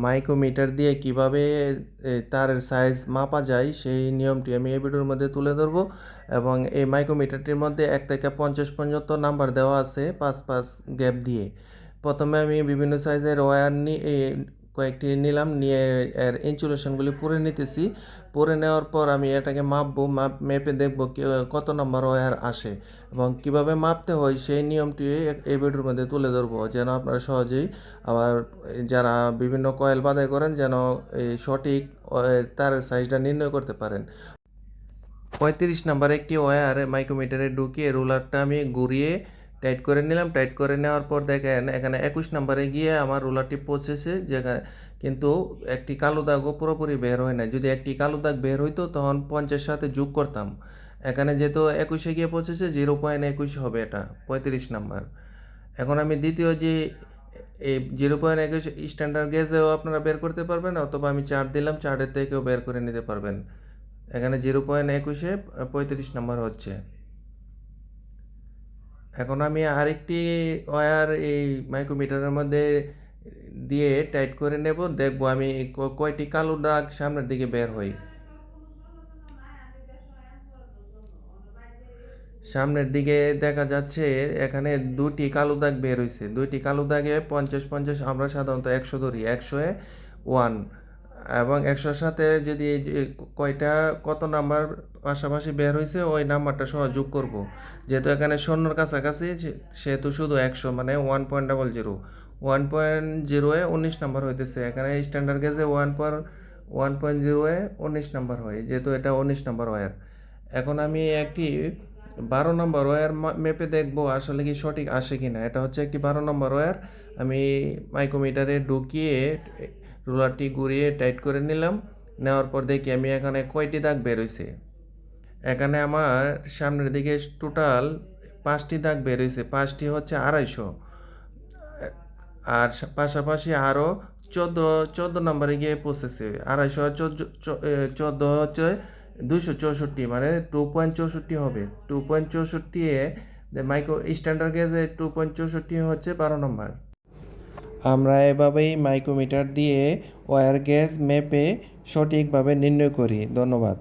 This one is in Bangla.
মাইক্রোমিটার দিয়ে কিভাবে তারের সাইজ মাপা যায় সেই নিয়মটি আমি এই ভিডিওর মধ্যে তুলে ধরবো। এবং এই মাইক্রোমিটারটির মধ্যে 1 থেকে 50 পর্যন্ত নাম্বার দেওয়া আছে 5 গ্যাপ দিয়ে। প্রথমে আমি বিভিন্ন সাইজের ওয়্যার কয়েকটি নিলাম, নিয়ে এর ইনসুলেশনগুলি পরে নিতেছি। পরে নেওয়ার পর আমি এটাকে মাপবো, মেপে দেখবো কত নম্বর ওয়্যার আসে এবং কিভাবে মাপতে হয় সেই নিয়মটি এই ভিডিওর মধ্যে তুলে ধরবো, যেন আপনারা সহজেই আবার যারা বিভিন্ন কয়েল বাঁধাই করেন যেন এই সঠিক তারের সাইজটা নির্ণয় করতে পারেন। 35 নাম্বার একটি ওয়্যার মাইক্রোমিটারে ঢুকিয়ে রুলারটা আমি ঘুরিয়ে টাইট করে নিলাম। টাইট করে নেওয়ার পর দেখেন এখানে 21 নাম্বারে গিয়ে আমার রুলারটি পৌঁছেছে, যেখানে কিন্তু একটি কালো দাগও পুরোপুরি বের হয় না। যদি একটি কালো দাগ বের হইতো তখন 50 সাথে যোগ করতাম। এখানে যেহেতু 21-এ গিয়ে পৌঁছেছে 0.21 হবে, এটা 35 নাম্বার। এখন আমি দ্বিতীয় যে এই 0.21 স্ট্যান্ডার্ড গেজেও আপনারা বের করতে পারবেন, অথবা আমি চার্ট দিলাম, চার্টের থেকেও বের করে নিতে পারবেন। এখানে 0.21-এ 35 নাম্বার হচ্ছে। এখন আমি আরেকটি ওয়্যার এই মাইক্রোমিটারের মধ্যে দিয়ে টাইট করে নেব, দেখবো আমি কয়টি কালো দাগ সামনের দিকে বের হয়। সামনের দিকে দেখা যাচ্ছে এখানে 2টি কালো দাগ বের হয়েছে। 2টি কালো দাগে 50 আমরা সাধারণত 100 ধরি, 100-এ 1 এবং 100-এর সাথে যদি কয়টা কত নাম্বার পাশাপাশি বের হয়েছে ওই নাম্বারটা সহ যোগ করব। যেহেতু এখানে শূন্যর কাছাকাছি সেহেতু শুধু 100 মানে 1.00। 1.0-এ 19 নাম্বার হইতেছে। এখানে স্ট্যান্ডার্ড গেজে 1.0-এ 19 নাম্বার হয়, যেহেতু এটা 19 নাম্বার ওয়্যার। এখন আমি একটি 12 নম্বর ওয়্যার মেপে দেখব আসলে কি সঠিক আসে কিনা। এটা হচ্ছে একটি 12 নম্বর ওয়্যার। আমি মাইক্রোমিটারে ঢুকিয়ে রুলারটি ঘুরিয়ে টাইট করে নিলাম। নেওয়ার পর দেখি আমি এখানে কয়টি দাগ বের হয়েছে। এখানে আমার সামনের দিকে টোটাল 5টি দাগ বের হয়েছে। 5টি হচ্ছে 250, আর পাশাপাশি আরও 14 নম্বরে গিয়ে পৌঁছেছে। 250 আর 14 হচ্ছে 264, মানে 2.64 হবে। 2.64 এ মাইক্রো স্ট্যান্ডার্ড গেজে 2.64 হচ্ছে 12 নম্বর। আমরা এভাবেই মাইক্রোমিটার দিয়ে ওয়্যার গেজ মেপে সঠিকভাবে নির্ণয় করি। ধন্যবাদ।